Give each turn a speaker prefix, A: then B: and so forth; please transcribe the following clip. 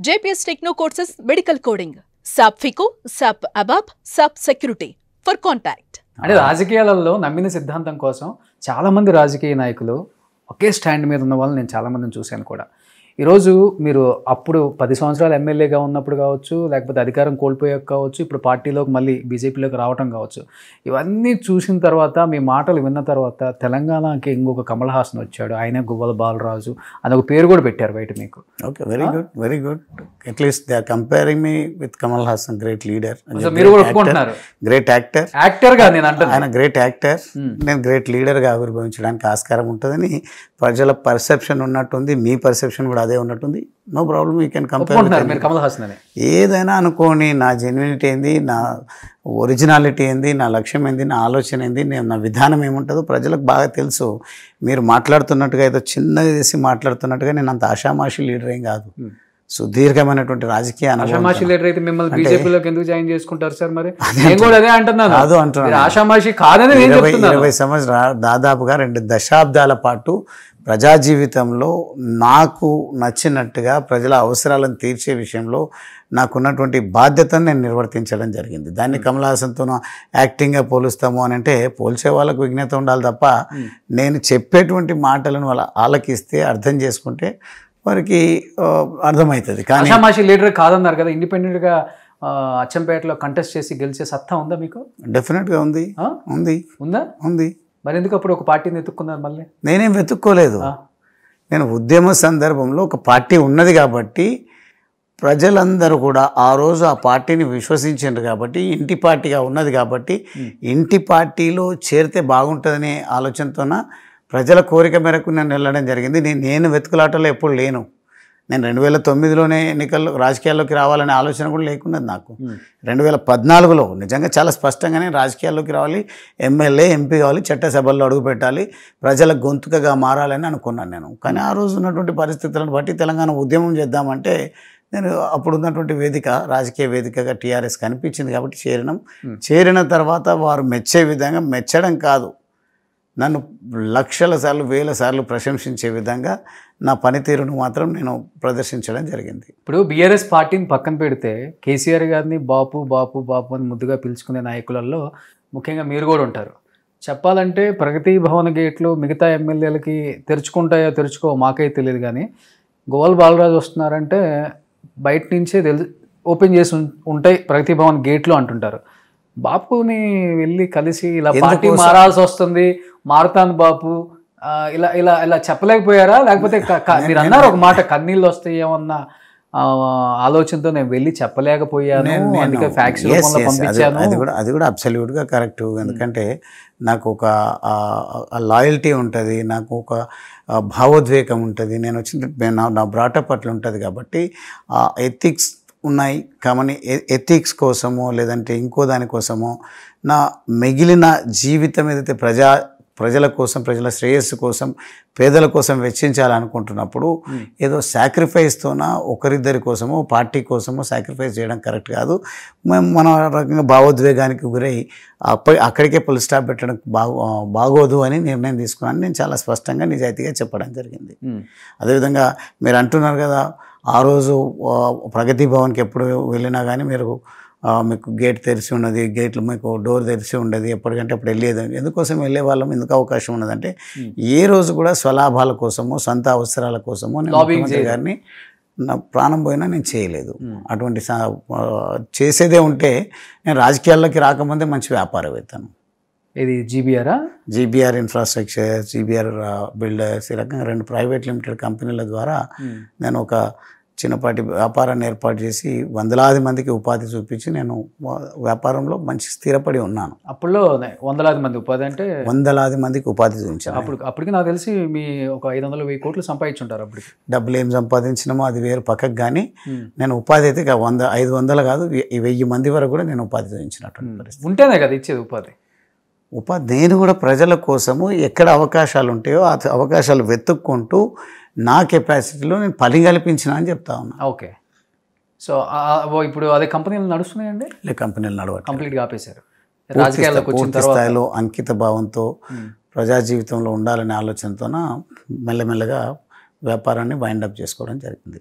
A: JPS Techno courses medical coding, SAP FICO, SAP ABAP, SAP Security. For contact.
B: అంటే రాజకీయాలలో నమ్మిన సిద్ధాంతం కోసం చాలా మంది రాజకీయ నాయకులు ఒకే స్టాండ్ మీద ఉన్న వాళ్ళని నేను చాలా మందిని చూశాను కూడా. ఈరోజు మీరు అప్పుడు 10 సంవత్సరాలు ఎమ్మెల్యేగా ఉన్నప్పుడు కావచ్చు, లేకపోతే అధికారం కోల్పోయాక కావచ్చు, ఇప్పుడు పార్టీలోకి మళ్ళీ బీజేపీలోకి రావటం కావచ్చు, ఇవన్నీ చూసిన తర్వాత మీ మాటలు విన్న తర్వాత తెలంగాణకి ఇంకొక కమల్ హాసన్ వచ్చాడు, ఆయనే గువ్వల బాలరాజు అని ఒక పేరు కూడా పెట్టారు బయట మీకు.
C: Okay, very good. At least they are comparing మీ with Kamal Haasan, great leader.
B: మీరు కూడా ఒప్పుకుంటున్నారు,
C: గ్రేట్
B: యాక్టర్గా నేను అంటాను.
C: ఆయన గ్రేట్ యాక్టర్, నేను గ్రేట్ లీడర్గా ఆవిర్భవించడానికి ఆస్కారం ఉంటుందని ప్రజల పర్సెప్షన్ ఉన్నట్టుంది, మీ పర్సెప్షన్ కూడా అదే ఉన్నట్టుంది. No problem, you can compare.
B: Kamal Haasan అని
C: ఏదైనా అనుకోని, నా జెన్యునిటీ ఏంది, నా ఒరిజినాలిటీ ఏంది, నా లక్ష్యం ఏంది, నా ఆలోచన ఏంది, నేను నా విధానం ఏముంటుందో ప్రజలకు బాగా తెలుసు. మీరు మాట్లాడుతున్నట్టుగా ఏదో చిన్నది చేసి మాట్లాడుతున్నట్టుగా నేను అంత ఆషామాషి లీడర్ ఏం కాదు. సుదీర్ఘమైనటువంటి రాజకీయ
B: ఆషామాషి లీడర్ అయితే మిమ్మల్ని బీజేపీలోకి ఎందుకు జాయిన్ చేసుకుంటారు సార్? మరి నేను కూడా అదే అంటున్నాను,
C: కాదు అంటున్నాను.
B: ఆషామాషి కాదని
C: 20 సంవత్సరాలు దాదాపుగా 2 దశాబ్దాల పాటు ప్రజా జీవితంలో నాకు నచ్చినట్టుగా ప్రజల అవసరాలను తీర్చే విషయంలో నాకున్నటువంటి బాధ్యతను నేను నిర్వర్తించడం జరిగింది. దాన్ని కమల్ హాసన్తో యాక్టింగ్గా పోలుస్తాము అని అంటే పోల్చే వాళ్ళకు విజ్ఞత ఉండాలి తప్ప, నేను చెప్పేటువంటి మాటలను వాళ్ళ ఆలకిస్తే అర్థం చేసుకుంటే వారికి అర్థమవుతుంది. కానీ
B: ఆషామాషి లీడర్ కాదన్నారు కదా, ఇండిపెండెంట్గా అచ్చంపేటలో కంటెస్ట్ చేసి గెలిచే సత్తా ఉందా మీకు?
C: డెఫినెట్గా ఉంది. ఉంది.
B: మరి ఎందుకు అప్పుడు ఒక పార్టీని వెతుక్కున్నారు? మళ్ళీ
C: నేనేం వెతుక్కోలేదు. నేను ఉద్యమ సందర్భంలో ఒక పార్టీ ఉన్నది కాబట్టి ప్రజలందరూ కూడా ఆ రోజు ఆ పార్టీని విశ్వసించారు కాబట్టి, ఇంటి పార్టీగా ఉన్నది కాబట్టి ఇంటి పార్టీలో చేరితే బాగుంటుందనే ఆలోచనతోన ప్రజల కోరిక మేరకు నేను వెళ్ళడం జరిగింది. నేను వెతుకులాటలో ఎప్పుడు లేను. నేను 2009లోనే రాజకీయాల్లోకి రావాలనే ఆలోచన కూడా లేకున్నది నాకు. 2014లో నిజంగా చాలా స్పష్టంగానే రాజకీయాల్లోకి రావాలి, ఎమ్మెల్యే ఎంపీ కావాలి, చట్టసభల్లో అడుగు పెట్టాలి, ప్రజల గొంతుకగా మారాలని అనుకున్నాను నేను. కానీ ఆ రోజు ఉన్నటువంటి పరిస్థితులను బట్టి తెలంగాణ ఉద్యమం చేద్దామంటే నేను అప్పుడు ఉన్నటువంటి వేదిక, రాజకీయ వేదికగా టీఆర్ఎస్ కనిపించింది కాబట్టి చేరిన తర్వాత వారు మెచ్చే విధంగా, మెచ్చడం కాదు, నన్ను లక్షల సార్లు, వేల సార్లు ప్రశంసించే విధంగా నా పనితీరును మాత్రం నేను ప్రదర్శించడం జరిగింది.
B: ఇప్పుడు బీఆర్ఎస్ పార్టీని పక్కన పెడితే కేసీఆర్ గారిని బాపు బాపు బాపు అని ముద్దుగా పిలుచుకునే నాయకులలో ముఖ్యంగా మీరు కూడా ఉంటారు. చెప్పాలంటే ప్రగతి భవన్ గేట్లు మిగతా ఎమ్మెల్యేలకి తెరుచుకుంటాయో తెరుచుకో మాకైతే తెలియదు, కానీ గువ్వల బాలరాజు వస్తున్నారంటే బయట నుంచే ఓపెన్ చేసి ఉంటాయి ప్రగతి భవన్ గేట్లు అంటుంటారు. బాపుని వెళ్ళి కలిసి ఇలా పార్టీ మారాల్సి వస్తుంది, మారుతాను బాపు, ఇలా ఇలా ఇలా చెప్పలేకపోయారా? లేకపోతే మీరు అన్నారు ఒక మాట, కన్నీళ్ళు వస్తాయేమన్న ఆలోచనతో నేను వెళ్ళి చెప్పలేకపోయాను, అందుకే ఫ్యాక్స్ పంపించాను.
C: అది కూడా అబ్సల్యూట్గా కరెక్ట్. ఎందుకంటే నాకు ఒక లాయల్టీ ఉంటుంది, నాకు ఒక భావోద్వేగం ఉంటుంది, నేను వచ్చిన నా బ్రాటప్ అట్లా ఉంటుంది కాబట్టి ఆ ఎథిక్స్ ఉన్నాయి. కాబట్టి ఎథిక్స్ కోసమో లేదంటే ఇంకో దానికోసమో నా మిగిలిన జీవితం ఏదైతే ప్రజల కోసం, ప్రజల శ్రేయస్సు కోసం, పేదల కోసం వెచ్చించాలనుకుంటున్నప్పుడు ఏదో సాక్రిఫైస్తోన ఒకరిద్దరి కోసమో పార్టీ కోసమో సాక్రిఫైస్ చేయడం కరెక్ట్ కాదు. మన రకంగా భావోద్వేగానికి గురై అక్కడికే పుల్ స్టాప్ పెట్టడం బాగోదు అని నిర్ణయం తీసుకున్నాను. నేను చాలా స్పష్టంగా నిజాయితీగా చెప్పడం జరిగింది. అదేవిధంగా మీరు అంటున్నారు కదా, ఆ రోజు ప్రగతి భవన్కి ఎప్పుడు వెళ్ళినా కానీ మీకు గేట్ తెరిచి ఉన్నది, గేట్లు మీకు డోర్ తెరిచి ఉండేది, ఎప్పటికంటే అప్పుడు వెళ్ళేది. ఎందుకోసం వెళ్ళే వాళ్ళం, ఎందుకు అవకాశం ఉన్నదంటే ఏ రోజు కూడా స్వలాభాల కోసమో సొంత అవసరాల కోసమో నేను ముఖ్యమంత్రి గారిని నా ప్రాణం పోయినా నేను చేయలేదు. అటువంటి చేసేదే ఉంటే నేను రాజకీయాల్లోకి రాకముందే మంచి వ్యాపారవేత్తను.
B: ఇది
C: జీబీఆర్ ఇన్ఫ్రాస్ట్రక్చర్, జీబీఆర్ బిల్డర్స్, ఈ రకంగా 2 ప్రైవేట్ లిమిటెడ్ కంపెనీల ద్వారా నేను ఒక చిన్నపాటి వ్యాపారాన్ని ఏర్పాటు చేసి వందలాది మందికి ఉపాధి చూపించి నేను వ్యాపారంలో మంచి స్థిరపడి ఉన్నాను.
B: అప్పుడులో వందలాది మంది ఉపాధి అంటే
C: వందలాది మందికి ఉపాధి చూపించాను.
B: అప్పటికి నాకు తెలిసి మీ ఒక 500-1000 కోట్లు సంపాదించుంటారు. అప్పటికి
C: డబ్బులు ఏం సంపాదించినామో అది వేరు పక్కకు, కానీ నేను ఉపాధి అయితే 500 కాదు 1000 మంది వరకు కూడా నేను ఉపాధి చూపించినటువంటి పరిస్థితి
B: ఉంటేనే కదా ఇచ్చేది ఉపాధి.
C: నేను కూడా ప్రజల కోసము ఎక్కడ అవకాశాలు ఉంటాయో ఆ అవకాశాలు వెతుక్కుంటూ నా కెపాసిటీలో నేను పని కల్పించిన అని చెప్తా ఉన్నా.
B: ఓకే, సో ఇప్పుడు అదే కంపెనీలు నడుస్తున్నాయండి?
C: కంపెనీలు నడవాలి,
B: కంప్లీట్గా ఆపేశారు. రాజకీయాల్లోకి వచ్చిన
C: స్థాయిలో అంకిత భావంతో ప్రజా జీవితంలో ఉండాలనే ఆలోచనతోన మెల్లమెల్లగా వ్యాపారాన్ని వైండప్ చేసుకోవడం జరిగింది.